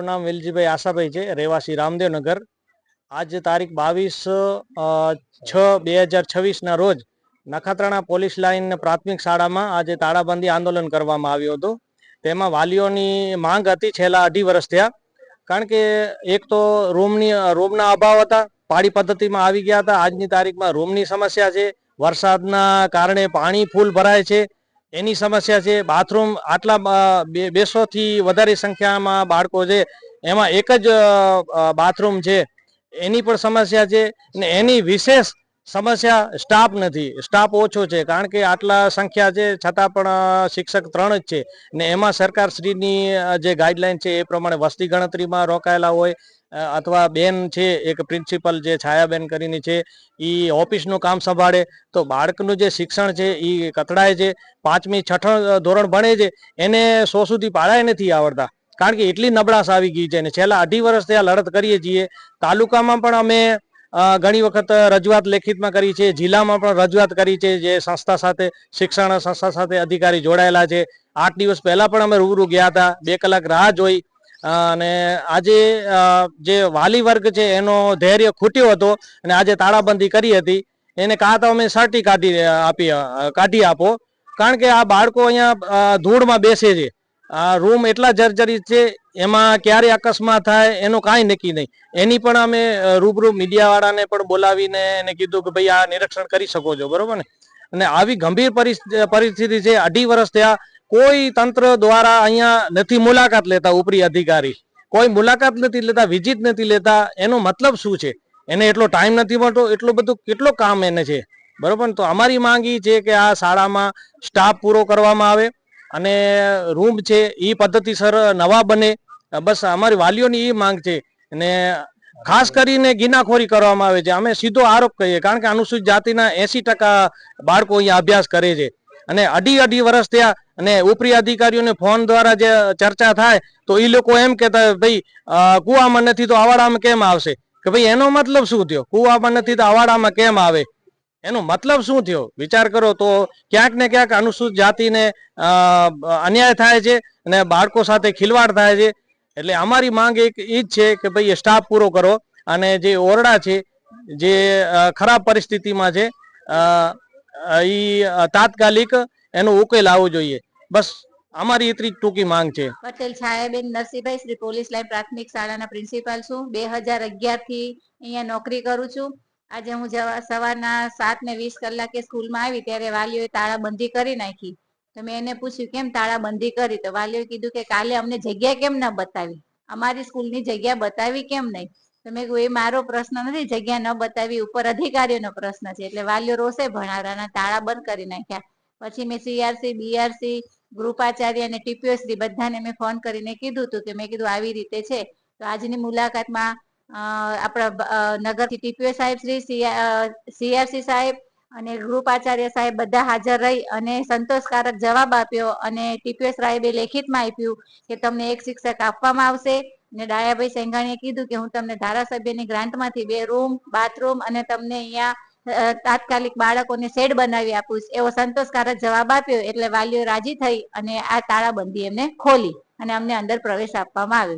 નામ વેલજીભાઈ આશાભાઈ છે, રહેવાસી રામદેવનગર। આજ તારીખ 22/6/2026 ના રોજ નખત્રાણા પોલીસ લાઇન પ્રાથમિક શાળામાં આજે તાળાબંધી આંદોલન કરવામાં આવ્યું હતું। તેમાં વાલીઓની માંગ હતી છેલ્લા 2.5 વર્ષ થયા, કારણ કે એક તો રૂમના અભાવ હતા, પાળી પદ્ધતિમાં આવી ગયા હતા। આજની તારીખમાં રૂમની સમસ્યા છે, વરસાદના કારણે પાણી ફૂલ ભરાય છે એની સમસ્યા છે, બાથરૂમ આટલા 200 થી વધારે સંખ્યામાં બાળકો છે એમાં એક જ બાથરૂમ છે એની પણ સમસ્યા છે। ને એની વિશેષ સમસ્યા સ્ટાફ નથી, સ્ટાફ ઓછો છે, કારણ કે આટલા સંખ્યા છે છતાં પણ શિક્ષક 3 જ છે ને એમાં સરકારશ્રીની જે ગાઈડલાઈન છે એ પ્રમાણે વસ્તી ગણતરીમાં રોકાયેલા હોય અથવા બેન છે એક પ્રિન્સિપલ જે છાયાબેન કરીને છે એ ઓફિસનું કામ સંભાળે તો બાળકનું જે શિક્ષણ છે એ કથળાય છે। 5મી 6ઠ ધોરણ ભણે છે એને 100 સુધી પાળાય નથી આવડતા, કારણ કે એટલી નબળાશ આવી ગઈ છે। ને છેલ્લા 2.5 વર્ષથી આ લડત કરીએ છીએ। તાલુકામાં પણ અમે ઘણી વખત રજૂઆત લેખિતમાં કરી છે, જિલ્લામાં પણ રજૂઆત કરી છે, જે સંસ્થા સાથે શિક્ષણ સંસ્થા સાથે અધિકારી જોડાયેલા છે। 8 દિવસ પહેલા પણ અમે રૂબરૂ ગયા હતા, 2 કલાક રાહ જોઈ અને આજે જે વાલી વર્ગ છે એનો ધૈર્ય ખૂટ્યો હતો અને આજે તાળાબંધી કરી હતી। એને કાં તો અમે સર્ટી કાઢી આપો, કારણ કે આ બાળકો અહીંયા ધૂળમાં બેસે છે, આ રૂમ એટલા જર્જરિત છે, એમાં ક્યારે અકસ્માત થાય એનું કાંઈ નક્કી નહીં। એની પણ અમે રૂબરૂ મીડિયાવાળાને પણ બોલાવીને એને કીધું કે ભાઈ આ નિરીક્ષણ કરી શકો છો, બરોબર ને। અને આવી ગંભીર પરિસ્થિતિ છે, 2.5 વર્ષ થયા, કોઈ તંત્ર દ્વારા અહીંયા નથી મુલાકાત લેતા, ઉપરી અધિકારી કોઈ મુલાકાત નથી લેતા, વિઝિટ નથી લેતા। એનો મતલબ શું છે? એને એટલો ટાઈમ નથી મળતો, એટલું બધું કેટલો કામ એને છે, બરોબર। તો અમારી માંગ એ છે કે આ શાળામાં સ્ટાફ પૂરો કરવામાં આવે અને રૂમ છે એ પદ્ધતિસર નવા બને, બસ અમારી વાલીઓની એ માંગ છે। અને ખાસ કરીને ગિનાખોરી કરવામાં આવે છે, અમે સીધો આરોપ કહીએ, કારણ કે અનુસૂચિત જાતિના 80% બાળકો અહીંયા અભ્યાસ કરે છે અને 2.5 વર્ષ થયા અને ઉપરી અધિકારીઓને ફોન દ્વારા જે ચર્ચા થાય તો એ લોકો એમ કહેતા ભાઈ કુવામાં નથી તો અવાડામાં કેમ આવશે, કે ભાઈ એનો મતલબ શું થયો? કુવામાં નથી તો અવાડામાં કેમ આવે, એનો મતલબ શું થયો? વિચાર કરો તો ક્યાંક ને ક્યાંક અનુસૂચિત જાતિને અન્યાય થાય છે અને બાળકો સાથે ખિલવાડ થાય છે। એટલે અમારી માંગ એક એ જ છે કે ભાઈ સ્ટાફ પૂરો કરો અને જે ઓરડા છે જે ખરાબ પરિસ્થિતિમાં છે એ તાત્કાલિક એનો ઉકેલ આવવો જોઈએ, બસ અમારી એટલી ટૂંકી માંગ છે। પટેલ છાયાબેન નરસિંહભાઈ, શ્રી પોલીસ લાઇન પ્રાથમિક શાળાના પ્રિન્સિપાલ છું। 2011 થી અહીંયા નોકરી કરું છું। આજે હું સવારના 7:20 સ્કૂલમાં આવી ત્યારે વાલીઓએ તાળાબંધી કરી નાખી, તો મેં એને પૂછ્યું કેમ તાળાબંધી કરી, તો વાલીઓએ કીધું કે કાલે અમને જગ્યા કેમ ન બતાવી, અમારી સ્કૂલની જગ્યા બતાવી કેમ નહીં। તો મેં કહ્યું એ મારો પ્રશ્ન નથી, જગ્યા ન બતાવી ઉપર અધિકારીઓનો પ્રશ્ન છે। એટલે વાલીઓ રોષે ભણાવવાના તાળા બંધ કરી નાખ્યા। પછી મેં સીઆરસી, બીઆરસી, ગૃપાચાર્ય અને ટીપીઓશ્રી બધાને મેં ફોન કરીને કીધું હતું કે મેં કીધું આવી રીતે છે। તો આજની મુલાકાતમાં આપણા નગર ટીપીઓ સાહેબ શ્રી, સીઆરસી સાહેબ અને ગૃપાચાર્ય સાહેબ બધા હાજર રહી અને સંતોષકારક જવાબ આપ્યો અને ટીપીઓ સાહેબે લેખિતમાં આપ્યું કે તમને એક શિક્ષક આપવામાં આવશે। ને ડાયાભાઈ સેંઘાણીએ કીધું કે હું તમને ધારાસભ્યની ગ્રાન્ટમાંથી 2 રૂમ, બાથરૂમ અને તમને અહીંયા તાત્કાલિક બાળકોને શેડ બનાવી આપું એવો સંતોષકારક જવાબ આપ્યો। એટલે વાલીઓ રાજી થઈ અને આ તાળાબંધી એમને ખોલી અને અમને અંદર પ્રવેશ આપવામાં આવ્યો।